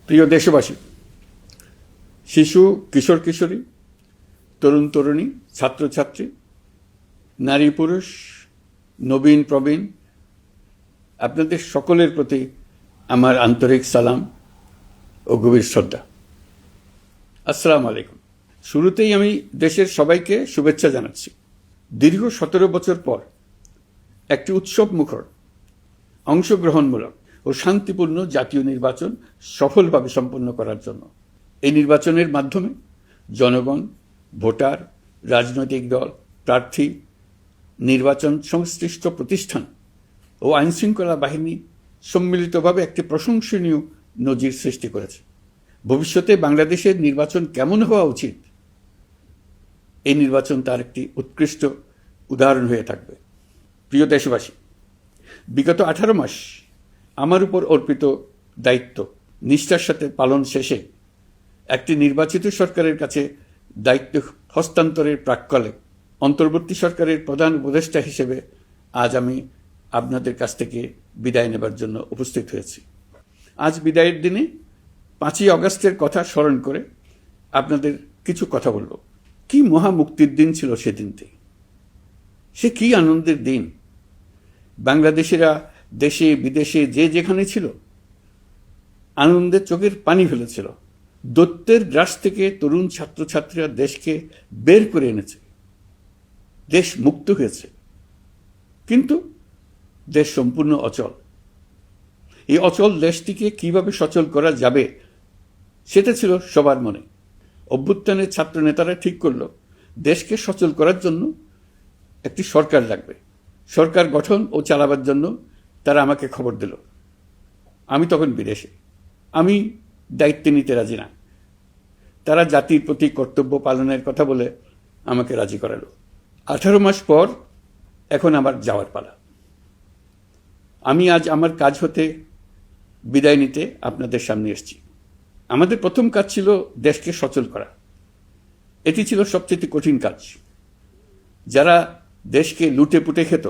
প্রিয় দেশবাসী, শিশু, কিশোর কিশোরী, তরুণ তরুণী, ছাত্রছাত্রী, নারী পুরুষ, নবীন প্রবীণ, আপনাদের সকলের প্রতি আমার আন্তরিক সালাম ও গভীর শ্রদ্ধা। আসসালামু আলাইকুম। শুরুতেই আমি দেশের সবাইকে শুভেচ্ছা জানাচ্ছি। দীর্ঘ 17 বছর পর একটি উৎসব মুখর, অংশগ্রহণমূলক ও শান্তিপূর্ণ জাতীয় নির্বাচন সফলভাবে সম্পন্ন করার জন্য এই নির্বাচনের মাধ্যমে জনগণ, ভোটার, রাজনৈতিক দল, প্রার্থী, নির্বাচন সংশ্লিষ্ট প্রতিষ্ঠান ও আইনশৃঙ্খলা বাহিনী সম্মিলিতভাবে একটি প্রশংসনীয় নজির সৃষ্টি করেছে। ভবিষ্যতে বাংলাদেশের নির্বাচন কেমন হওয়া উচিত, এই নির্বাচন তার একটি উৎকৃষ্ট উদাহরণ হয়ে থাকবে। প্রিয় দেশবাসী, বিগত 18 মাস আমার উপর অর্পিত দায়িত্ব নিষ্ঠার সাথে পালন শেষে একটি নির্বাচিত সরকারের কাছে দায়িত্ব হস্তান্তরের প্রাক্কালে অন্তর্বর্তী সরকারের প্রধান উপদেষ্টা হিসেবে আজ আমি আপনাদের কাছ থেকে বিদায় নেবার জন্য উপস্থিত হয়েছি। আজ বিদায়ের দিনে 5ই অগস্টের কথা স্মরণ করে আপনাদের কিছু কথা বলব। কি মহা মুক্তির দিন ছিল সেদিনটি, সে কি আনন্দের দিন। বাংলাদেশিরা দেশে বিদেশে যে যেখানে ছিল আনন্দে চোখের পানি ফেলেছিল। দৈত্যের গ্রাস থেকে তরুণ ছাত্রছাত্রীরা দেশকে বের করে এনেছে, দেশ মুক্ত হয়েছে। কিন্তু দেশ সম্পূর্ণ অচল। এই অচল দেশটিকে কিভাবে সচল করা যাবে সেটা ছিল সবার মনে। অভ্যুত্থানের ছাত্র নেতারা ঠিক করল দেশকে সচল করার জন্য একটি সরকার লাগবে। সরকার গঠন ও চালাবার জন্য তারা আমাকে খবর দিল। আমি তখন বিদেশে, আমি দায়িত্ব নিতে রাজি না। তারা জাতির প্রতি কর্তব্য পালনের কথা বলে আমাকে রাজি করালো। 18 মাস পর এখন আমার যাওয়ার পালা। আমি আজ আমার কাজ হতে বিদায় নিতে আপনাদের সামনে এসেছি। আমাদের প্রথম কাজ ছিল দেশকে সচল করা। এটি ছিল সবচেয়ে কঠিন কাজ। যারা দেশকে লুটে পুটে খেত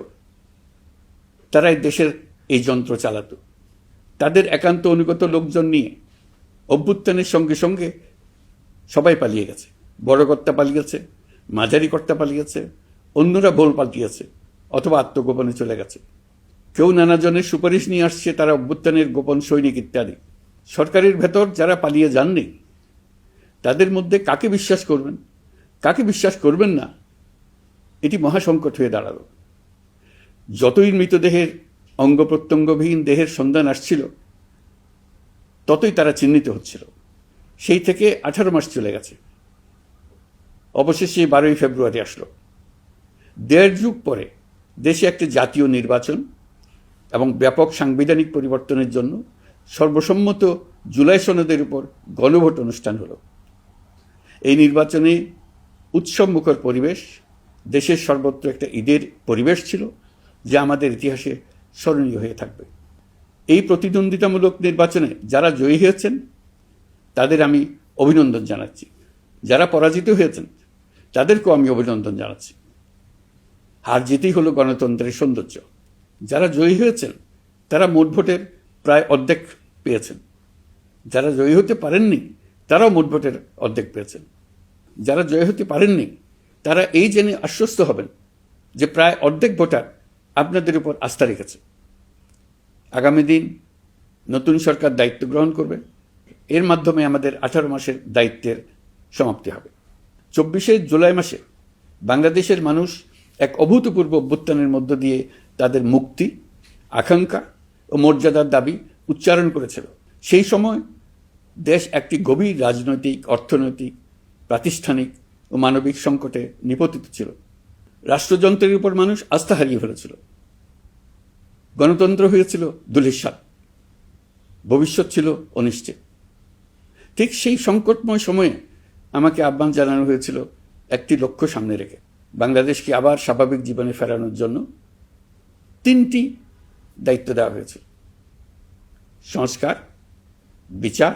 তারাই দেশের এই যন্ত্র চালাতো। তাদের একান্ত অনুগত লোকজন নিয়ে অভ্যুত্থানের সঙ্গে সঙ্গে সবাই পালিয়ে গেছে। বড় কর্তা পালিয়েছে, মাঝারি কর্তা পালিয়েছে, অন্যরা বোল পাল্টিয়েছে অথবা আত্মগোপনে চলে গেছে। কেউ নানাজনের সুপারিশ নিয়ে আসছে, তারা অভ্যুত্থানের গোপন সৈনিক ইত্যাদি। সরকারের ভেতর যারা পালিয়ে যাননি তাদের মধ্যে কাকে বিশ্বাস করবেন, কাকে বিশ্বাস করবেন না, এটি মহাসংকট হয়ে দাঁড়ালো। যতই মৃতদেহের অঙ্গ প্রত্যঙ্গবিহীন দেহের সন্ধান আসছিল ততই তারা চিহ্নিত হচ্ছিল। সেই থেকে 18 মাস চলে গেছে। অবশেষে 12ই ফেব্রুয়ারি আসলো। 1.5 যুগ পরে দেশে একটি জাতীয় নির্বাচন এবং ব্যাপক সাংবিধানিক পরিবর্তনের জন্য সর্বসম্মত জুলাই সনদের উপর গণভোট অনুষ্ঠান হলো। এই নির্বাচনে উৎসবমুখর পরিবেশ, দেশের সর্বত্র একটা ঈদের পরিবেশ ছিল যা আমাদের ইতিহাসে স্মরণীয় হয়ে থাকবে। এই প্রতিদ্বন্দ্বিতামূলক নির্বাচনে যারা জয়ী হয়েছেন তাদের আমি অভিনন্দন জানাচ্ছি। যারা পরাজিত হয়েছেন তাদেরকেও আমি অভিনন্দন জানাচ্ছি। হার জিতেই হলো গণতন্ত্রের সৌন্দর্য। যারা জয়ী হয়েছেন তারা মোট ভোটের প্রায় অর্ধেক পেয়েছেন। যারা জয়ী হতে পারেননি তারাও মোট ভোটের অর্ধেক পেয়েছেন। যারা জয়ী হতে পারেননি তারা এই জেনে আশ্বস্ত হবেন যে প্রায় অর্ধেক ভোটার আপনাদের উপর আস্থা রেখেছে। আগামী দিন নতুন সরকার দায়িত্ব গ্রহণ করবে। এর মাধ্যমে আমাদের 18 মাসের দায়িত্বের সমাপ্তি হবে। 24শে জুলাই মাসে বাংলাদেশের মানুষ এক অভূতপূর্ব অভ্যুত্থানের মধ্য দিয়ে তাদের মুক্তি, আকাঙ্ক্ষা ও মর্যাদার দাবি উচ্চারণ করেছিল। সেই সময় দেশ একটি গভীর রাজনৈতিক, অর্থনৈতিক, প্রাতিষ্ঠানিক ও মানবিক সংকটে নিপতিত ছিল। রাষ্ট্রযন্ত্রের উপর মানুষ আস্থা হারিয়ে ফেলেছিল। গণতন্ত্র হয়েছিল ধূলিসাৎ, ভবিষ্যৎ ছিল অনিশ্চিত। ঠিক সেই সংকটময় সময়ে আমাকে আহ্বান জানানো হয়েছিল একটি লক্ষ্য সামনে রেখে বাংলাদেশকে আবার স্বাভাবিক জীবনে ফেরানোর জন্য 3টি দায়িত্ব দেওয়া হয়েছিল: সংস্কার, বিচার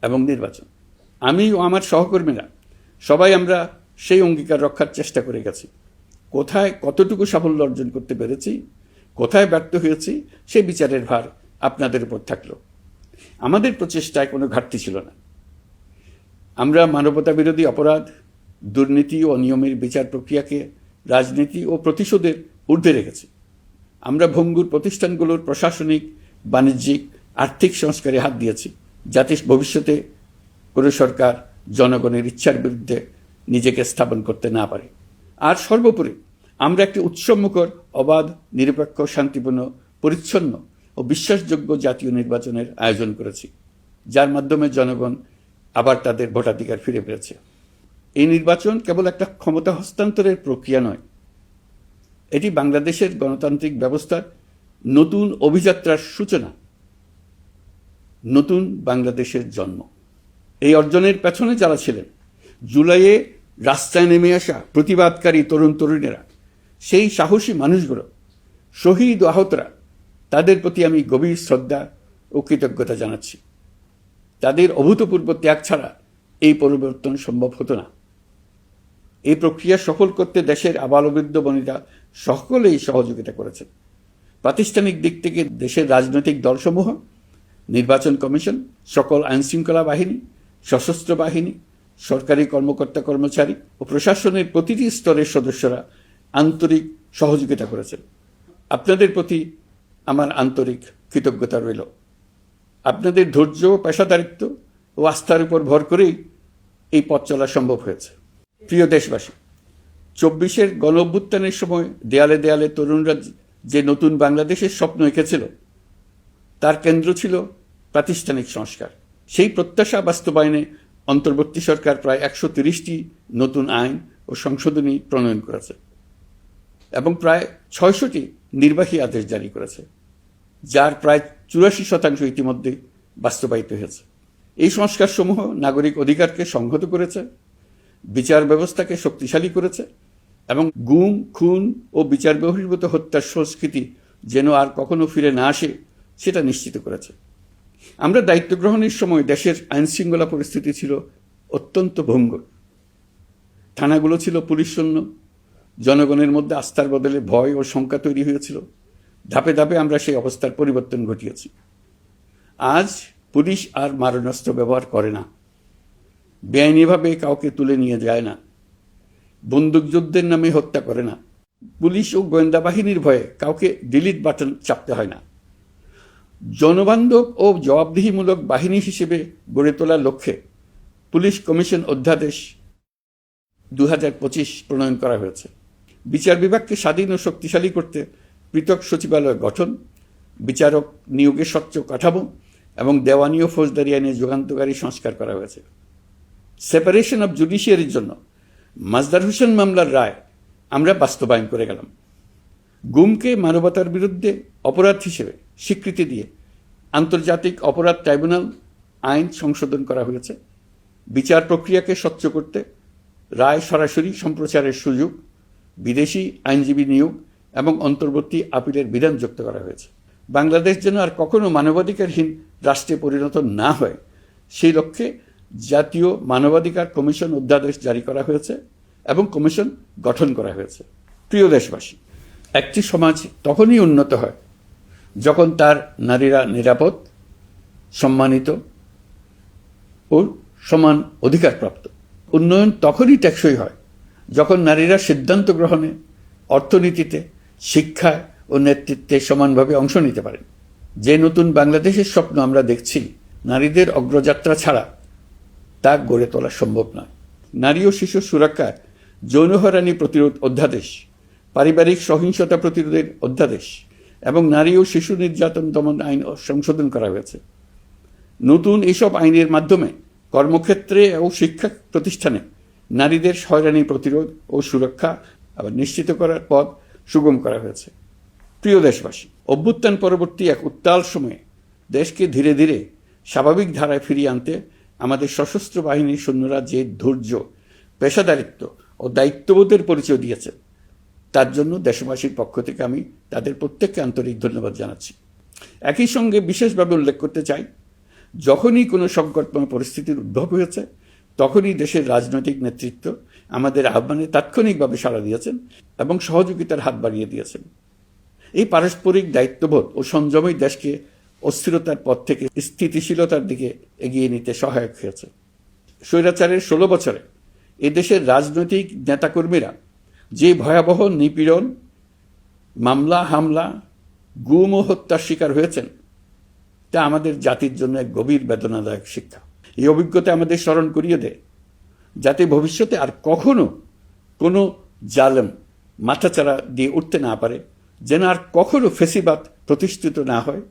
এবং নির্বাচন। আমি ও আমার সহকর্মীরা সবাই আমরা সেই অঙ্গীকার রক্ষার চেষ্টা করে গেছি। কোথায় কতটুকু সাফল্য অর্জন করতে পেরেছি, কোথায় ব্যর্থ হয়েছি, সেই বিচারের ভার আপনাদের উপর থাকলো। আমাদের প্রচেষ্টায় কোনো ঘাটতি ছিল না। আমরা মানবতা বিরোধী অপরাধ, দুর্নীতি ও অনিয়মের বিচার প্রক্রিয়াকে রাজনীতি ও প্রতিশোধের ঊর্ধ্বে রেখেছি। আমরা ভঙ্গুর প্রতিষ্ঠানগুলোর প্রশাসনিক, বাণিজ্যিক, আর্থিক সংস্কারে হাত দিয়েছি, যাতে ভবিষ্যতে কোনো সরকার জনগণের ইচ্ছার বিরুদ্ধে নিজেকে স্থাপন করতে না পারে। আর সর্বোপরি আমরা একটি উৎসবমুখর, অবাধ, নিরপেক্ষ, শান্তিপূর্ণ, পরিচ্ছন্ন ও বিশ্বাসযোগ্য জাতীয় নির্বাচনের আয়োজন করেছি, যার মাধ্যমে জনগণ আবার তাদের ভোটাধিকার ফিরে পেয়েছে। এই নির্বাচন কেবল একটা ক্ষমতা হস্তান্তরের প্রক্রিয়া নয়, এটি বাংলাদেশের গণতান্ত্রিক ব্যবস্থার নতুন অভিযাত্রার সূচনা, নতুন বাংলাদেশের জন্ম। এই অর্জনের পেছনে যারা ছিলেন, জুলাইয়ে রাস্তায় নেমে আসা প্রতিবাদকারী তরুণ তরুণীরা, সেই সাহসী মানুষগুলো, শহীদ ও আহতরা, তাদের প্রতি আমি গভীর শ্রদ্ধা ও কৃতজ্ঞতা জানাচ্ছি। তাদের অভূতপূর্ব ত্যাগ ছাড়া এই পরিবর্তন সম্ভব হতো না। এই প্রক্রিয়া সফল করতে দেশের আবালবৃদ্ধ বনিতা সকলেই সহযোগিতা করেছেন। প্রাতিষ্ঠানিক দিক থেকে দেশের রাজনৈতিক দলসমূহ, নির্বাচন কমিশন, সকল আইনশৃঙ্খলা বাহিনী, সশস্ত্র বাহিনী, সরকারি কর্মকর্তা কর্মচারী ও প্রশাসনের প্রতিটি স্তরের সদস্যরা আন্তরিক সহযোগিতা করেছেন। আপনাদের প্রতি আমার আন্তরিক কৃতজ্ঞতা রইল। আপনাদের ধৈর্য, পেশাদারিত্ব ও আস্থার উপর ভর করেই এই পথ চলা সম্ভব হয়েছে। প্রিয় দেশবাসী, 24-এর গণ অভ্যুত্থানের সময় দেয়ালে দেয়ালে তরুণরা যে নতুন বাংলাদেশের স্বপ্ন এঁকেছিল, তার কেন্দ্র ছিল প্রাতিষ্ঠানিক সংস্কার। সেই প্রত্যাশা বাস্তবায়নে অন্তর্বর্তী সরকার প্রায় 130টি নতুন আইন ও সংশোধনী প্রণয়ন করেছে এবং প্রায় 600টি নির্বাহী আদেশ জারি করেছে, যার প্রায় 84% ইতিমধ্যে বাস্তবায়িত হয়েছে। এই সংস্কারসমূহ নাগরিক অধিকারকে সংহত করেছে, বিচার ব্যবস্থাকে শক্তিশালী করেছে এবং গুম, খুন ও বিচার বহির্ভূত হত্যার সংস্কৃতি যেন আর কখনো ফিরে না আসে সেটা নিশ্চিত করেছে। আমরা দায়িত্ব গ্রহণের সময় দেশের আইনশৃঙ্খলা পরিস্থিতি ছিল অত্যন্ত ভঙ্গুর। থানাগুলো ছিল পুলিশশূন্য, জনগণের মধ্যে আস্থার বদলে ভয় ও শঙ্কা তৈরি হয়েছিল। ধাপে ধাপে আমরা সেই অবস্থার পরিবর্তন ঘটিয়েছি। আজ পুলিশ আর মারণাস্ত্র ব্যবহার করে না, বেআইনিভাবে কাউকে তুলে নিয়ে যায় না, বন্দুকযুদ্ধের নামে হত্যা করে না, পুলিশ ও গোয়েন্দা বাহিনীর ভয়ে কাউকে ডিলিট বাটন চাপতে হয় না। জনবান্ধব ও জবাবদিহিমূলক বাহিনী হিসেবে গড়ে তোলার লক্ষ্যে পুলিশ কমিশন অধ্যাদেশ 2025 প্রণয়ন করা হয়েছে। বিচার বিভাগকে স্বাধীন ও শক্তিশালী করতে পৃথক সচিবালয় গঠন, বিচারক নিয়োগের স্বচ্ছ কাঠামো এবং দেওয়ানি ও ফৌজদারি আইনে যুগান্তকারী সংস্কার করা হয়েছে। সেপারেশন অব জুডিশিয়ারির জন্য মাজদার হোসেন মামলার রায় আমরা বাস্তবায়ন করে গেলাম। গুমকে মানবতার বিরুদ্ধে অপরাধ হিসেবে স্বীকৃতি দিয়ে আন্তর্জাতিক অপরাধ ট্রাইব্যুনাল আইন সংশোধন করা হয়েছে। বিচার প্রক্রিয়াকে স্বচ্ছ করতে রায় সরাসরি সম্প্রচারের সুযোগ, বিদেশি আইনজীবী নিয়োগ এবং অন্তর্বর্তী আপিলের বিধান যুক্ত করা হয়েছে। বাংলাদেশ যেন আর কখনো মানবাধিকারহীন রাষ্ট্রে পরিণত না হয়, সেই লক্ষ্যে জাতীয় মানবাধিকার কমিশন অধ্যাদেশ জারি করা হয়েছে এবং কমিশন গঠন করা হয়েছে। প্রিয় দেশবাসী, একটি সমাজ তখনই উন্নত হয় যখন তার নারীরা নিরাপদ, সম্মানিত ও সমান অধিকারপ্রাপ্ত। উন্নয়ন তখনই টেকসই হয় যখন নারীরা সিদ্ধান্ত গ্রহণে, অর্থনীতিতে, শিক্ষায় ও নেতৃত্বে সমানভাবে অংশ নিতে পারেন। যে নতুন বাংলাদেশের স্বপ্ন আমরা দেখছি, নারীদের অগ্রযাত্রা ছাড়া তা গড়ে তোলা সম্ভব নয়। নারী ও শিশু সুরক্ষায় যৌন হয়রানি প্রতিরোধ অধ্যাদেশ, পারিবারিক সহিংসতা প্রতিরোধের অধ্যাদেশ এবং নারী ও শিশু নির্যাতন দমন আইন সংশোধন করা হয়েছে। নতুন এসব আইনের মাধ্যমে কর্মক্ষেত্রে ও শিক্ষা প্রতিষ্ঠানে নারীদের হয়রানি প্রতিরোধ ও সুরক্ষা আবার নিশ্চিত করার পথ সুগম করা হয়েছে। প্রিয় দেশবাসী, অভ্যুত্থান পরবর্তী এক উত্তাল সময়ে দেশকে ধীরে ধীরে স্বাভাবিক ধারায় ফিরিয়ে আনতে আমাদের সশস্ত্র বাহিনীর সৈন্যরা যে ধৈর্য, পেশাদারিত্ব ও দায়িত্ববোধের পরিচয় দিয়েছে, তার জন্য দেশবাসীর পক্ষ থেকে আমি তাদের প্রত্যেককে আন্তরিক ধন্যবাদ জানাচ্ছি। একই সঙ্গে বিশেষভাবে উল্লেখ করতে চাই, যখনই কোনো সংকটময় পরিস্থিতির উদ্ভব হয়েছে, তখনই দেশের রাজনৈতিক নেতৃত্ব আমাদের আহ্বানে তাৎক্ষণিকভাবে সাড়া দিয়েছেন এবং সহযোগিতার হাত বাড়িয়ে দিয়েছেন। এই পারস্পরিক দায়িত্ববোধ ও সংযমই দেশকে অস্থিরতার পথ থেকে স্থিতিশীলতার দিকে এগিয়ে নিতে সহায়ক হয়েছে। স্বৈরাচারের 16 বছরে এদেশের রাজনৈতিক নেতাকর্মীরা যে ভয়াবহ নিপীড়ন, মামলা হামলা, গুম ও হত্যার শিকার হয়েছেন, তা আমাদের জাতির জন্য এক গভীর বেদনাদায়ক শিক্ষা। এই অভিজ্ঞতা আমাদের স্মরণ করিয়ে দেয়, যাতে ভবিষ্যতে আর কখনো কোনো জালেম মাথাচাড়া দিয়ে উঠতে না পারে, যেন আর কখনো ফেসিবাদ প্রতিষ্ঠিত না হয়,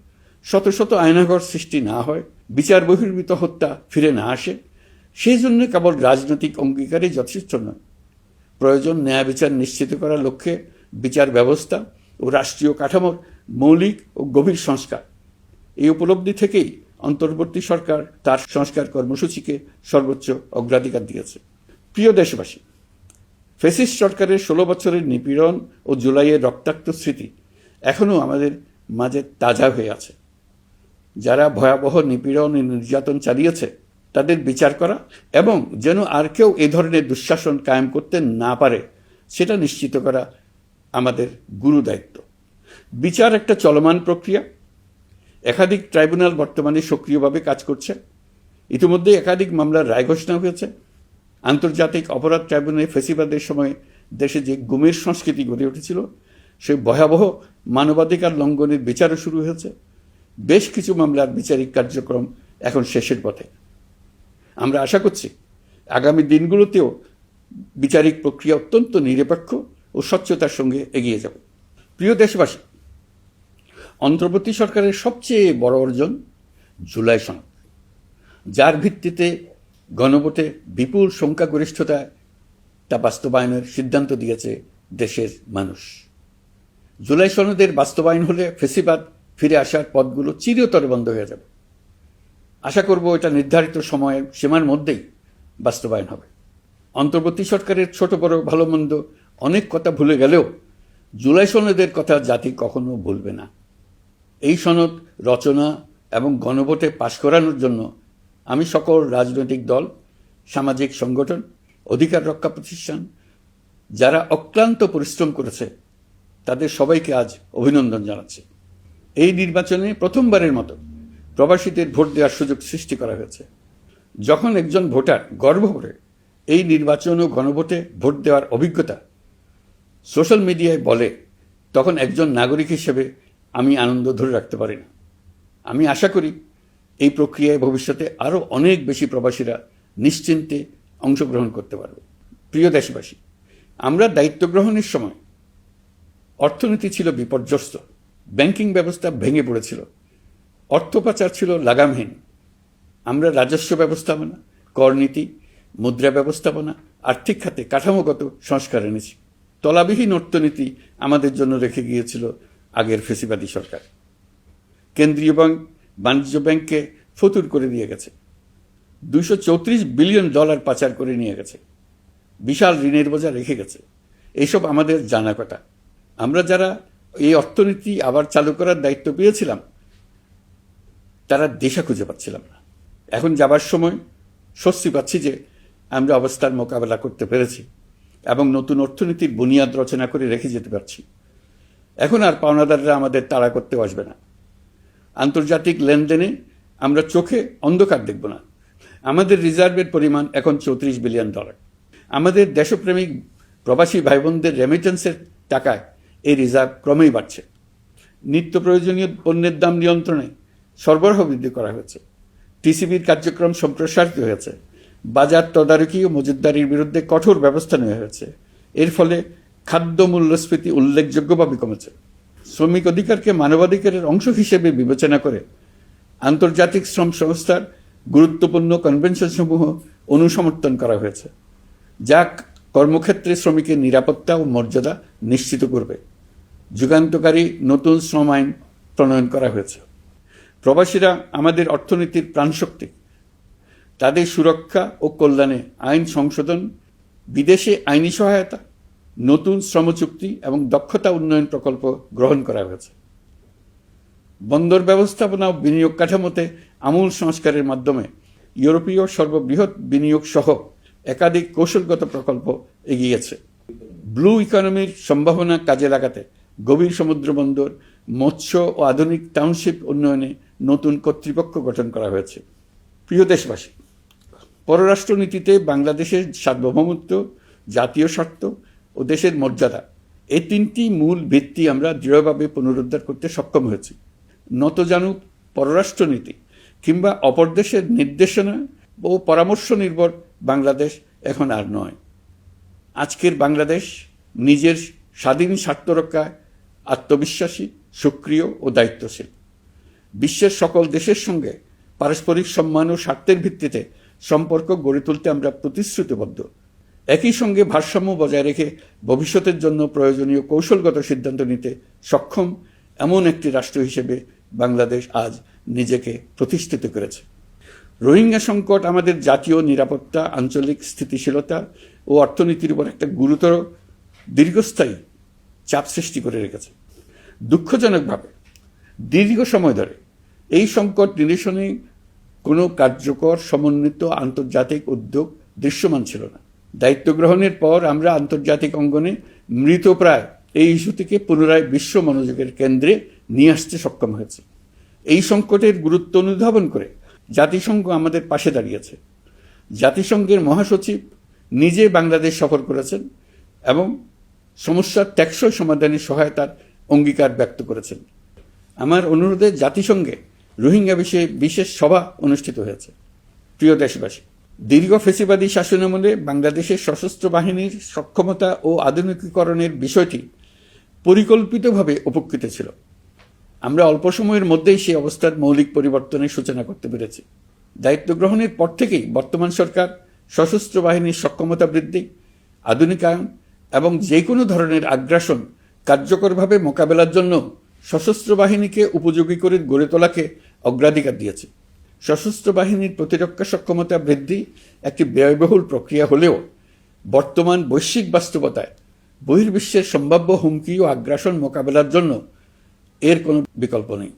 শত শত আয়নাঘর সৃষ্টি না হয়, বিচার বহির্ভূত হত্যা ফিরে না আসে। সেই জন্য কেবল রাজনৈতিক অঙ্গীকারই যথেষ্ট নয়, প্রয়োজন ন্যায় বিচার নিশ্চিত করার লক্ষ্যে বিচার ব্যবস্থা ও রাষ্ট্রীয় কাঠামোর মৌলিক ও গভীর সংস্কার। এই উপলব্ধি থেকেই অন্তর্বর্তী সরকার তার সংস্কার কর্মসূচিকে সর্বোচ্চ অগ্রাধিকার দিয়েছে। প্রিয় দেশবাসী, ফ্যাসিস্ট সরকারের 16 বছরের নিপীড়ন ও জুলাইয়ের রক্তাক্ত স্মৃতি এখনও আমাদের মাঝে তাজা হয়ে আছে। যারা ভয়াবহ নিপীড়ন ও নির্যাতন চালিয়েছে তাদের বিচার করা এবং যেন আর কেউ এ ধরনের দুঃশাসন কায়েম করতে না পারে সেটা নিশ্চিত করা আমাদের গুরু দায়িত্ব। বিচার একটা চলমান প্রক্রিয়া। একাধিক ট্রাইব্যুনাল বর্তমানে সক্রিয়ভাবে কাজ করছে। ইতিমধ্যে একাধিক মামলার রায় ঘোষণা হয়েছে। আন্তর্জাতিক অপরাধ ট্রাইব্যুনালে ফেসিবাদের সময় দেশে যে গুমের সংস্কৃতি গড়ে উঠেছিল, সেই ভয়াবহ মানবাধিকার লঙ্ঘনের বিচারও শুরু হয়েছে। বেশ কিছু মামলার বিচারিক কার্যক্রম এখন শেষের পথে। আমরা আশা করছি আগামী দিনগুলোতেও বিচারিক প্রক্রিয়া অত্যন্ত নিরপেক্ষ ও স্বচ্ছতার সঙ্গে এগিয়ে যাবে। প্রিয় দেশবাসী, অন্তর্বর্তী সরকারের সবচেয়ে বড় অর্জন জুলাই সনদ, যার ভিত্তিতে গণভোটে বিপুল সংখ্যাগরিষ্ঠতায় তা বাস্তবায়নের সিদ্ধান্ত দিয়েছে দেশের মানুষ। জুলাই সনদের বাস্তবায়ন হলে ফেসিবাদ ফিরে আসার পথগুলো চিরতরে বন্ধ হয়ে যাবে। আশা করব এটা নির্ধারিত সময়ের সীমার মধ্যেই বাস্তবায়ন হবে। অন্তর্বর্তী সরকারের ছোট বড় ভালো মন্দ অনেক কথা ভুলে গেলেও জুলাই সনদের কথা জাতি কখনো ভুলবে না। এই সনদ রচনা এবং গণভোটে পাশ করানোর জন্য আমি সকল রাজনৈতিক দল, সামাজিক সংগঠন, অধিকার রক্ষা প্রতিষ্ঠান যারা অক্লান্ত পরিশ্রম করেছে তাদের সবাইকে আজ অভিনন্দন জানাচ্ছি। এই নির্বাচনে প্রথমবারের মতো প্রবাসীদের ভোট দেওয়ার সুযোগ সৃষ্টি করা হয়েছে। যখন একজন ভোটার গর্ব করে এই নির্বাচন ও গণভোটে ভোট দেওয়ার অভিজ্ঞতা সোশ্যাল মিডিয়ায় বলে, তখন একজন নাগরিক হিসেবে আমি আনন্দ ধরে রাখতে পারি না। আমি আশা করি এই প্রক্রিয়ায় ভবিষ্যতে আরও অনেক বেশি প্রবাসীরা নিশ্চিন্তে অংশগ্রহণ করতে পারবে। প্রিয় দেশবাসী, আমরা দায়িত্ব গ্রহণের সময় অর্থনীতি ছিল বিপর্যস্ত, ব্যাংকিং ব্যবস্থা ভেঙে পড়েছিল, অর্থ পাচার ছিল লাগামহীন। আমরা রাজস্ব ব্যবস্থাপনা, করনীতি, মুদ্রা ব্যবস্থাপনা, আর্থিক খাতে কাঠামোগত সংস্কার এনেছি। তলাবিহীন অর্থনীতি আমাদের জন্য রেখে গিয়েছিল আগের ফেসিবাদী সরকার। কেন্দ্রীয় ব্যাংক বাণিজ্য ব্যাংককে ফতুর করে দিয়ে গেছে, $234 বিলিয়ন পাচার করে নিয়ে গেছে, বিশাল ঋণের বোঝা রেখে গেছে। এইসব আমাদের জানা কথা। আমরা যারা এই অর্থনীতি আবার চালু করার দায়িত্ব পেয়েছিলাম তারা দিশা খুঁজে পাচ্ছিলাম না। এখন যাবার সময় স্বস্তি পাচ্ছি যে আমরা অবস্থার মোকাবেলা করতে পেরেছি এবং নতুন অর্থনীতির বুনিয়াদ রচনা করে রেখে যেতে পারছি। এখন আর পাওনাদাররা আমাদের তাড়া করতে আসবে না। আন্তর্জাতিক লেনদেনে আমরা চোখে অন্ধকার দেখব না। আমাদের রিজার্ভের পরিমাণ এখন $34 বিলিয়ন। আমাদের দেশপ্রেমিক প্রবাসী ভাই বোনদের রেমিটেন্সের টাকায় এই রিজার্ভ ক্রমেই বাড়ছে। নিত্য প্রয়োজনীয় পণ্যের দাম নিয়ন্ত্রণে সরবরাহ বৃদ্ধি করা হয়েছে। টিসিবির কার্যক্রম সম্প্রসারিত হয়েছে। বাজার তদারকি ও মজুতদারির বিরুদ্ধে কঠোর ব্যবস্থা নেওয়া হয়েছে। এর ফলে খাদ্য মূল্যস্ফীতি উল্লেখযোগ্যভাবে কমেছে। শ্রমিক অধিকারকে মানবাধিকারের অংশ হিসেবে বিবেচনা করে আন্তর্জাতিক শ্রম সংস্থার গুরুত্বপূর্ণ কনভেনশনসমূহ অনুসমর্থন করা হয়েছে, যা কর্মক্ষেত্রে শ্রমিকের নিরাপত্তা ও মর্যাদা নিশ্চিত করবে। যুগান্তকারী নতুন শ্রম আইন প্রণয়ন করা হয়েছে। প্রবাসীরা আমাদের অর্থনীতির প্রাণশক্তি। তাদের সুরক্ষা ও কল্যাণে আইন সংশোধন, বিদেশে আইনি সহায়তা, নতুন শ্রমচুক্তি এবং দক্ষতা উন্নয়ন প্রকল্প গ্রহণ করা হয়েছে। বন্দর ব্যবস্থাপনা ও বিনিয়োগ কাঠামোতে আমূল সংস্কারের মাধ্যমে ইউরোপীয় সর্ববৃহৎ বিনিয়োগ সহ একাধিক কৌশলগত প্রকল্প এগিয়েছে। ব্লু ইকোনমির সম্ভাবনা কাজে লাগাতে গভীর সমুদ্র বন্দর, মৎস্য ও আধুনিক টাউনশিপ উন্নয়নে নতুন কর্তৃপক্ষ গঠন করা হয়েছে। প্রিয় দেশবাসী, পররাষ্ট্রনীতিতে বাংলাদেশের সার্বভৌমত্ব, জাতীয় স্বার্থ ও দেশের মর্যাদা, এই তিনটি মূল ভিত্তি আমরা দৃঢ়ভাবে পুনরুদ্ধার করতে সক্ষম হয়েছি। নতজানু পররাষ্ট্রনীতি কিংবা অপর দেশের নির্দেশনা ও পরামর্শ নির্ভর বাংলাদেশ এখন আর নয়। আজকের বাংলাদেশ নিজের স্বাধীন স্বার্থ রক্ষায় আত্মবিশ্বাসী, সক্রিয় ও দায়িত্বশীল। বিশ্বের সকল দেশের সঙ্গে পারস্পরিক সম্মান ও স্বার্থের ভিত্তিতে সম্পর্ক গড়ে তুলতে আমরা প্রতিশ্রুতিবদ্ধ। একই সঙ্গে ভারসাম্য বজায় রেখে ভবিষ্যতের জন্য প্রয়োজনীয় কৌশলগত সিদ্ধান্ত নিতে সক্ষম এমন একটি রাষ্ট্র হিসেবে বাংলাদেশ আজ নিজেকে প্রতিষ্ঠিত করেছে। রোহিঙ্গা সংকট আমাদের জাতীয় নিরাপত্তা, আঞ্চলিক স্থিতিশীলতা ও অর্থনীতির উপর একটা গুরুতর দীর্ঘস্থায়ী চাপ সৃষ্টি করে রেখেছে। দুঃখজনকভাবে দীর্ঘ সময় ধরে এই সংকট নিরসনে কোনো কার্যকর সমন্বিত আন্তর্জাতিক উদ্যোগ দৃশ্যমান ছিল না। দায়িত্ব গ্রহণের পর আমরা আন্তর্জাতিক অঙ্গনে মৃতপ্রায় এই ইস্যুটিকে পুনরায় বিশ্ব মনোযোগের কেন্দ্রে নিয়ে আসতে সক্ষম হয়েছে। এই সংকটের গুরুত্ব অনুধাবন করে জাতিসংঘ আমাদের পাশে দাঁড়িয়েছে। জাতিসংঘের মহাসচিব নিজে বাংলাদেশ সফর করেছেন এবং সমস্যার টেকসই সমাধানে সহায়তার অঙ্গীকার ব্যক্ত করেছেন। আমার অনুরোধে জাতিসংঘে রোহিঙ্গা বিষয়ে বিশেষ সভা অনুষ্ঠিত হয়েছে। প্রিয় দেশবাসী, দীর্ঘ ফ্যাসিবাদী শাসনামলে বাংলাদেশের সশস্ত্র বাহিনীর সক্ষমতা ও আধুনিকীকরণের বিষয়টি পরিকল্পিতভাবে উপেক্ষিত ছিল। আমরা অল্প সময়ের মধ্যেই সেই অবস্থার মৌলিক পরিবর্তনের সূচনা করতে পেরেছি। দায়িত্ব গ্রহণের পর থেকেই বর্তমান সরকার সশস্ত্র বাহিনীর সক্ষমতা বৃদ্ধি, আধুনিকায়ন এবং যে কোনো ধরনের আগ্রাসন কার্যকরভাবে মোকাবেলার জন্য সশস্ত্র বাহিনীকে উপযোগী করে গড়ে তোলাকে অগ্রাধিকার দিয়েছে। সশস্ত্র বাহিনীর প্রতিরক্ষা সক্ষমতা বৃদ্ধি একটি ব্যয়বহুল প্রক্রিয়া হলেও বর্তমান বৈশ্বিক বাস্তবতায় বহির্বিশ্বের সম্ভাব্য হুমকি ও আগ্রাসন মোকাবেলার জন্য এর কোনো বিকল্প নেই।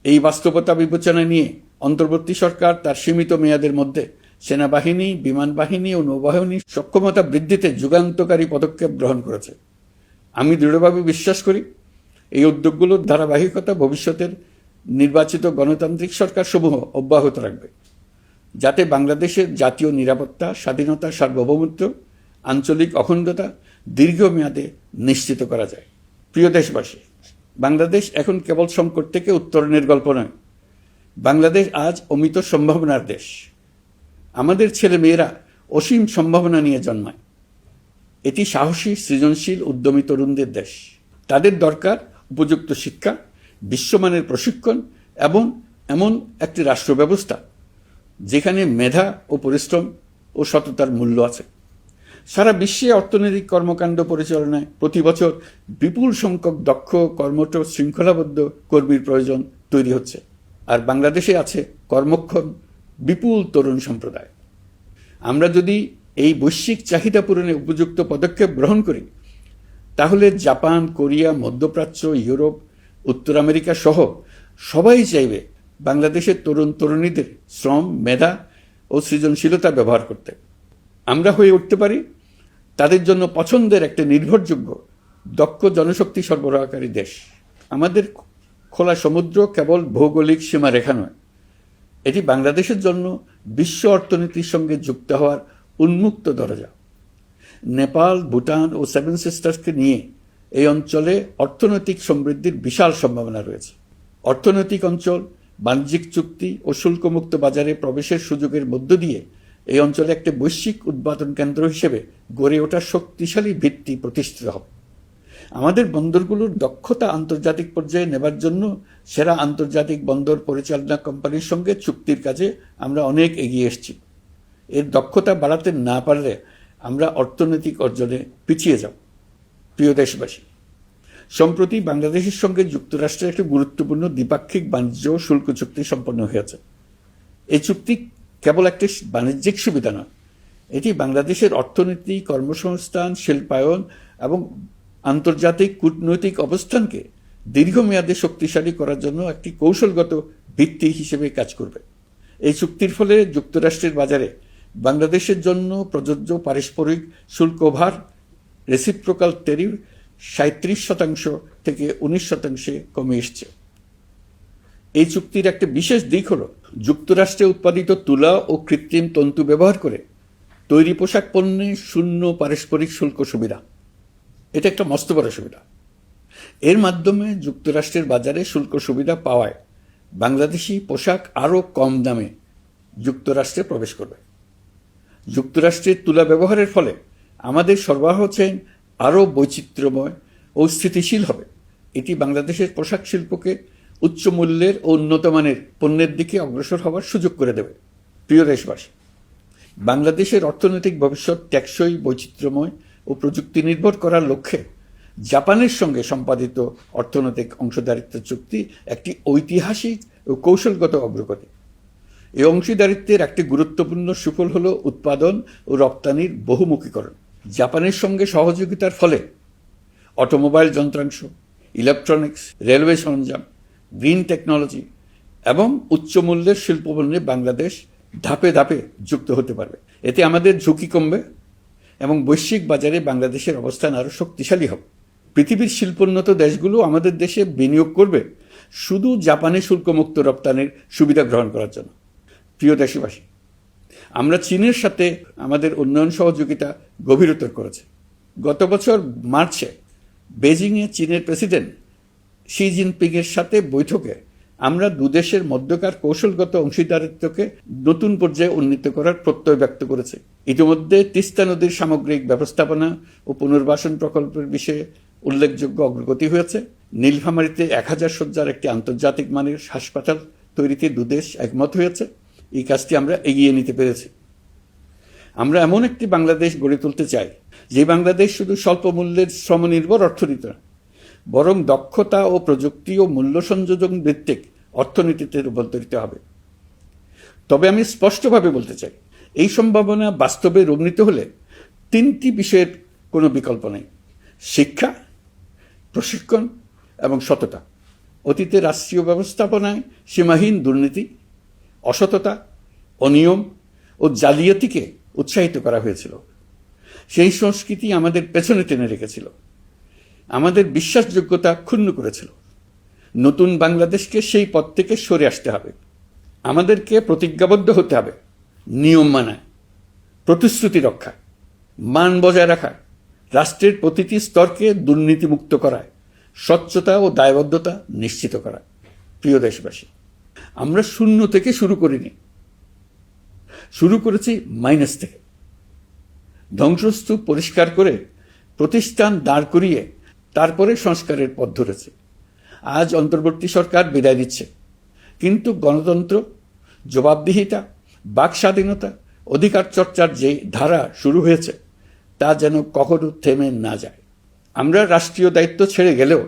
এই বাস্তবতা বিবেচনা নিয়ে অন্তর্বর্তী সরকার তার সীমিত মেয়াদের মধ্যে সেনাবাহিনী, বিমান বাহিনী ও নৌবাহিনীর সক্ষমতা বৃদ্ধিতে যুগান্তকারী পদক্ষেপ গ্রহণ করেছে। আমি দৃঢ়ভাবে বিশ্বাস করি এই উদ্যোগগুলোর ধারাবাহিকতা ভবিষ্যতের নির্বাচিত গণতান্ত্রিক সরকার সমূহ অব্যাহত রাখবে, যাতে বাংলাদেশের জাতীয় নিরাপত্তা, স্বাধীনতা, সার্বভৌমত্ব, আঞ্চলিক অখণ্ডতা দীর্ঘমেয়াদে নিশ্চিত করা যায়। প্রিয় দেশবাসী, বাংলাদেশ এখন কেবল সংকট থেকে উত্তরণের গল্প নয়। বাংলাদেশ আজ অমিত সম্ভাবনার দেশ। আমাদের ছেলে মেয়েরা অসীম সম্ভাবনা নিয়ে জন্মায়। এটি সাহসী, সৃজনশীল, উদ্যমী তরুণদের দেশ। তাদের দরকার উপযুক্ত শিক্ষা, বিশ্বমানের প্রশিক্ষণ এবং এমন একটি রাষ্ট্র ব্যবস্থা যেখানে মেধা ও পরিশ্রম ও সততার মূল্য আছে। সারা বিশ্বে অর্থনৈতিক কর্মকাণ্ড পরিচালনায় প্রতি বছর বিপুল সংখ্যক দক্ষ, কর্মঠ, শৃঙ্খলাবদ্ধ কর্মীর প্রয়োজন তৈরি হচ্ছে, আর বাংলাদেশে আছে কর্মক্ষম বিপুল তরুণ সম্প্রদায়। আমরা যদি এই বৈশ্বিক চাহিদা পূরণে উপযুক্ত পদক্ষেপ গ্রহণ করি, তাহলে জাপান, কোরিয়া, মধ্যপ্রাচ্য, ইউরোপ, উত্তর আমেরিকা সহ সবাই চাইবে বাংলাদেশের তরুণ তরুণীদের শ্রম, মেধা ও সৃজনশীলতা ব্যবহার করতে। আমরা হয়ে উঠতে পারি তাদের জন্য পছন্দের একটা নির্ভরযোগ্য, দক্ষ জনশক্তি সরবরাহকারী দেশ। আমাদের খোলা সমুদ্র কেবল ভৌগোলিক সীমারেখা নয়, এটি বাংলাদেশের জন্য বিশ্ব অর্থনীতির সঙ্গে যুক্ত হওয়ার উন্মুক্ত দরজা। নেপাল, ভুটান ও সেভেন সিস্টার্সকে নিয়ে এই অঞ্চলে অর্থনৈতিক সমৃদ্ধির বিশাল সম্ভাবনা রয়েছে। অর্থনৈতিক অঞ্চল, বাণিজ্যিক চুক্তি ও শুল্কমুক্ত বাজারে প্রবেশের সুযোগের মধ্য দিয়ে এই অঞ্চলে একটি বৈশ্বিক উৎপাদন কেন্দ্র হিসেবে গড়ে ওঠার শক্তিশালী ভিত্তি প্রতিষ্ঠিত হবে। আমাদের বন্দরগুলোর দক্ষতা আন্তর্জাতিক পর্যায়ে নেবার জন্য সেরা আন্তর্জাতিক বন্দর পরিচালনা কোম্পানির সঙ্গে চুক্তির কাজে আমরা অনেক এগিয়ে এসেছি। এর দক্ষতা বাড়াতে না পারলে আমরা অর্থনৈতিক অর্জনে পিছিয়ে যাব। প্রিয় দেশবাসী, সম্প্রতি বাংলাদেশের সঙ্গে যুক্তরাষ্ট্রের একটি গুরুত্বপূর্ণ দ্বিপাক্ষিক বাণিজ্য ও শুল্ক চুক্তি সম্পন্ন হয়েছে। এই চুক্তি কেবল একটি বাণিজ্যিক সুবিধা নয়, এটি বাংলাদেশের অর্থনীতি, কর্মসংস্থান, শিল্পায়ন এবং আন্তর্জাতিক কূটনৈতিক অবস্থানকে দীর্ঘমেয়াদে শক্তিশালী করার জন্য একটি কৌশলগত ভিত্তি হিসেবে কাজ করবে। এই চুক্তির ফলে যুক্তরাষ্ট্রের বাজারে বাংলাদেশের জন্য প্রযোজ্য পারস্পরিক শুল্ক ভার রেসিপ্রোকাল ট্যারিফ 37% থেকে 19% কমে এসছে। এই চুক্তির একটা বিশেষ দিক হল যুক্তরাষ্ট্রে উৎপাদিত তুলা ও কৃত্রিম তন্তু ব্যবহার করে তৈরি পোশাক পণ্যে শূন্য পারস্পরিক শুল্ক সুবিধা। এটা একটা মস্ত বড় সুবিধা। এর মাধ্যমে যুক্তরাষ্ট্রের বাজারে শুল্ক সুবিধা পাওয়ায় বাংলাদেশি পোশাক আরও কম দামে যুক্তরাষ্ট্রে প্রবেশ করবে। যুক্তরাষ্ট্রের তুলা ব্যবহারের ফলে আমাদের সরবরাহ চেইন আরও বৈচিত্র্যময় ও স্থিতিশীল হবে। এটি বাংলাদেশের পোশাক শিল্পকে উচ্চ মূল্যের ও উন্নত মানের পণ্যের দিকে অগ্রসর হওয়ার সুযোগ করে দেবে। প্রিয় দেশবাসী, বাংলাদেশের অর্থনৈতিক ভবিষ্যৎ টেকসই, বৈচিত্র্যময় ও প্রযুক্তি নির্ভর করার লক্ষ্যে জাপানের সঙ্গে সম্পাদিত অর্থনৈতিক অংশীদারিত্ব চুক্তি একটি ঐতিহাসিক ও কৌশলগত অগ্রগতি। এই অংশীদারিত্বের একটি গুরুত্বপূর্ণ সুফল হল উৎপাদন ও রপ্তানির বহুমুখীকরণ। জাপানের সঙ্গে সহযোগিতার ফলে অটোমোবাইল যন্ত্রাংশ, ইলেকট্রনিক্স, রেলওয়ে সরঞ্জাম, গ্রিন টেকনোলজি এবং উচ্চমূল্যের শিল্পপণ্যে বাংলাদেশ ধাপে ধাপে যুক্ত হতে পারবে। এতে আমাদের ঝুঁকি কমবে এবং বৈশ্বিক বাজারে বাংলাদেশের অবস্থান আরও শক্তিশালী হবে। পৃথিবীর শিল্পোন্নত দেশগুলো আমাদের দেশে বিনিয়োগ করবে শুধু জাপানে শুল্কমুক্ত রপ্তানির সুবিধা গ্রহণ করার জন্য। প্রিয় দেশবাসী, আমরা চীনের সাথে আমাদের উন্নয়ন সহযোগিতা গভীরতর করেছি। গত বছর মার্চে বেজিংয়ে চীনের প্রেসিডেন্ট শি জিনপিংয়ের সাথে বৈঠকে আমরা দুদেশের মধ্যকার কৌশলগত অংশীদারিত্বকে নতুন পর্যায়ে উন্নীত করার প্রত্যয় ব্যক্ত করেছে। ইতিমধ্যে তিস্তা নদীর সামগ্রিক ব্যবস্থাপনা ও পুনর্বাসন প্রকল্পের বিষয়ে উল্লেখযোগ্য অগ্রগতি হয়েছে। নীলফামারীতে 1000 শয্যার একটি আন্তর্জাতিক মানের হাসপাতাল তৈরিতে দুদেশ একমত হয়েছে। এই কাজটি আমরা এগিয়ে নিতে পেরেছি। আমরা এমন একটি বাংলাদেশ গড়ে তুলতে চাই যে বাংলাদেশ শুধু স্বল্প মূল্যের শ্রমনির্ভর অর্থনীতি নয়, বরং দক্ষতা ও প্রযুক্তি ও মূল্য সংযোজন ভিত্তিক অর্থনীতিতে রূপান্তরিত হবে। তবে আমি স্পষ্টভাবে বলতে চাই, এই সম্ভাবনা বাস্তবে রূপ নিতে হলে 3টি বিষয়ের কোনো বিকল্প নেই: শিক্ষা, প্রশিক্ষণ এবং সততা। অতীতে রাষ্ট্রীয় ব্যবস্থাপনায় সীমাহীন দুর্নীতি, অসততা, অনিয়ম ও জালিয়াতিকে উৎসাহিত করা হয়েছিল। সেই সংস্কৃতি আমাদের পেছনে টেনে রেখেছিল, আমাদের বিশ্বাসযোগ্যতা ক্ষুণ্ণ করেছিল। নতুন বাংলাদেশকে সেই পথ থেকে সরে আসতে হবে। আমাদেরকে প্রতিজ্ঞাবদ্ধ হতে হবে নিয়ম মানায়, প্রতিশ্রুতি রক্ষা, মান বজায় রাখা, রাষ্ট্রের প্রতিটি স্তরকে দুর্নীতিমুক্ত করায়, স্বচ্ছতা ও দায়বদ্ধতা নিশ্চিত করা। প্রিয় দেশবাসী, আমরা শূন্য থেকে শুরু করিনি, শুরু করেছি মাইনাস থেকে। ধ্বংসস্তূপ পরিষ্কার করে প্রতিষ্ঠান দাঁড় করিয়ে তারপরে সংস্কারের পথ ধরেছে। আজ অন্তর্বর্তী সরকার বিদায় দিচ্ছে, কিন্তু গণতন্ত্র, জবাবদিহিতা, বাক স্বাধীনতা, অধিকার চর্চার যে ধারা শুরু হয়েছে তা যেন কখনো থেমে না যায়। আমরা রাষ্ট্রীয় দায়িত্ব ছেড়ে গেলেও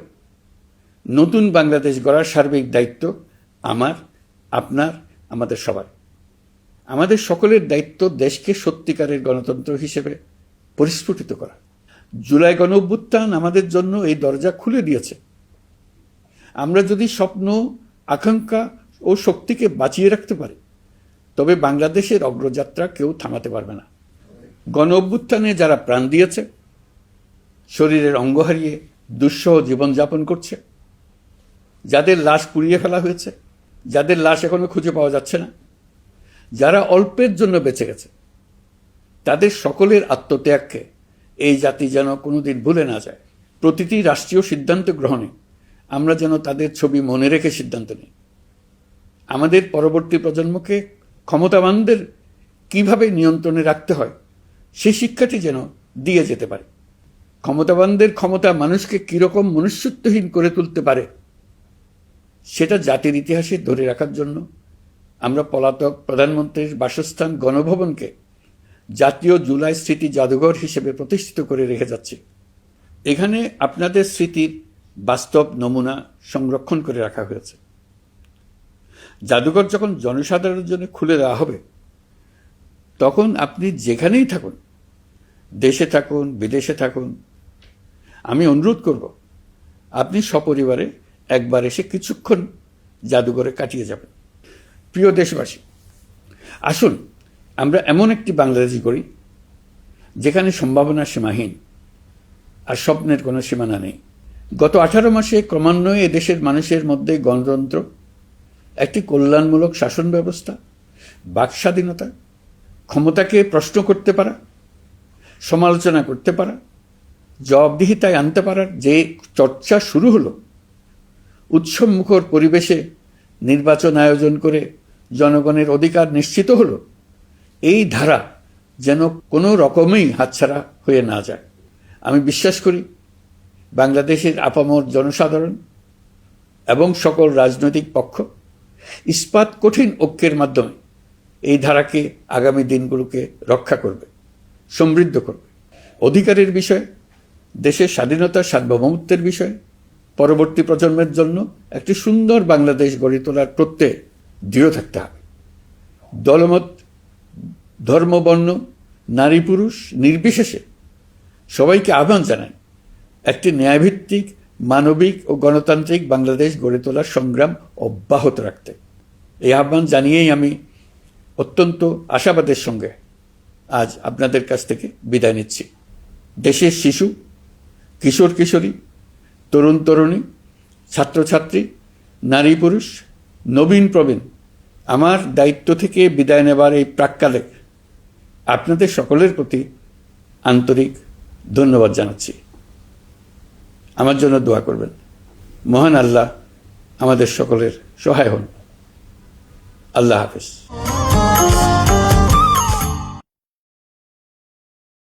নতুন বাংলাদেশ গড়ার সার্বিক দায়িত্ব আমার, আপনার, আমাদের সবার। আমাদের সকলের দায়িত্ব দেশকে সত্যিকারের গণতন্ত্র হিসেবে পরিস্ফুটিত করা। জুলাই গণঅভ্যুত্থান আমাদের জন্য এই দরজা খুলে দিয়েছে। আমরা যদি স্বপ্ন, আকাঙ্ক্ষা ও শক্তিকে বাঁচিয়ে রাখতে পারি, তবে বাংলাদেশের অগ্রযাত্রা কেউ থামাতে পারবে না। গণঅভ্যুত্থানে যারা প্রাণ দিয়েছে, শরীরের অঙ্গ হারিয়ে দুঃসহ জীবনযাপন করছে, যাদের লাশ পুড়িয়ে ফেলা হয়েছে, যাদের লাশ এখনো খুঁজে পাওয়া যাচ্ছে না, যারা অল্পের জন্য বেঁচে গেছে, তাদের সকলের আত্মত্যাগকে এই জাতি যেন কোনোদিন ভুলে না যায়। প্রতিটি রাষ্ট্রীয় সিদ্ধান্ত গ্রহণে আমরা যেন তাদের ছবি মনে রেখে সিদ্ধান্ত নিই। আমাদের পরবর্তী প্রজন্মকে ক্ষমতাবানদের কিভাবে নিয়ন্ত্রণে রাখতে হয় সেই শিক্ষাটি যেন দিয়ে যেতে পারে। ক্ষমতাবানদের ক্ষমতা মানুষকে কীরকম মনুষ্যত্বহীন করে তুলতে পারে সেটা জাতির ইতিহাসে ধরে রাখার জন্য আমরা পলাতক প্রধানমন্ত্রীর বাসস্থান গণভবনকে জাতীয় জুলাই স্মৃতি জাদুঘর হিসেবে প্রতিষ্ঠিত করে রেখে যাচ্ছি। এখানে আপনাদের স্মৃতির বাস্তব নমুনা সংরক্ষণ করে রাখা হয়েছে। জাদুঘর যখন জনসাধারণের জন্য খুলে দেওয়া হবে, তখন আপনি যেখানেই থাকুন, দেশে থাকুন, বিদেশে থাকুন, আমি অনুরোধ করব আপনি সপরিবারে একবার এসে কিছুক্ষণ জাদুঘরে কাটিয়ে যাবেন। প্রিয় দেশবাসী, আসুন আমরা এমন একটি বাংলাদেশ গড়ি যেখানে সম্ভাবনা সীমাহীন আর স্বপ্নের কোনো সীমানা নেই। গত 18 মাসে ক্রমান্বয়ে এদেশের মানুষের মধ্যে গণতন্ত্র, একটি কল্যাণমূলক শাসন ব্যবস্থা, বাক স্বাধীনতা, ক্ষমতাকে প্রশ্ন করতে পারা, সমালোচনা করতে পারা, জবাবদিহিতায় আনতে পারার যে চর্চা শুরু হলো, উৎসবমুখর পরিবেশে নির্বাচন আয়োজন করে জনগণের অধিকার নিশ্চিত হলো, এই ধারা যেন কোনো রকমেই হাতছাড়া হয়ে না যায়। আমি বিশ্বাস করি বাংলাদেশের আপামর জনসাধারণ এবং সকল রাজনৈতিক পক্ষ ইস্পাত কঠিন ঐক্যের মাধ্যমে এই ধারাকে আগামী দিনগুলোকে রক্ষা করবে, সমৃদ্ধ করবে। অধিকারের বিষয়ে, দেশের স্বাধীনতা সার্বভৌমত্বের বিষয়ে পরবর্তী প্রজন্মের জন্য একটি সুন্দর বাংলাদেশ গড়ে তোলার প্রত্যয়ে দৃঢ় থাকতে হবে। দলমত, ধর্ম, বর্ণ, নারী পুরুষ নির্বিশেষে সবাইকে আহ্বান জানায় একটি ন্যায়ভিত্তিক, মানবিক ও গণতান্ত্রিক বাংলাদেশ গড়ে তোলার সংগ্রাম অব্যাহত রাখতে। এই আহ্বান জানিয়েই আমি অত্যন্ত আশাবাদের সঙ্গে আজ আপনাদের কাছ থেকে বিদায় নিচ্ছি। দেশের শিশু, কিশোর কিশোরী, তরুণ তরুণী, ছাত্রছাত্রী, নারী পুরুষ, নবীন প্রবীণ, আমার দায়িত্ব থেকে বিদায় নেবার এই প্রাক্কালে আপনাদের সকলের প্রতি আন্তরিক ধন্যবাদ জানাচ্ছি। আমার জন্য দোয়া করবেন। মহান আল্লাহ আমাদের সকলের সহায় হন। আল্লাহ হাফেজ।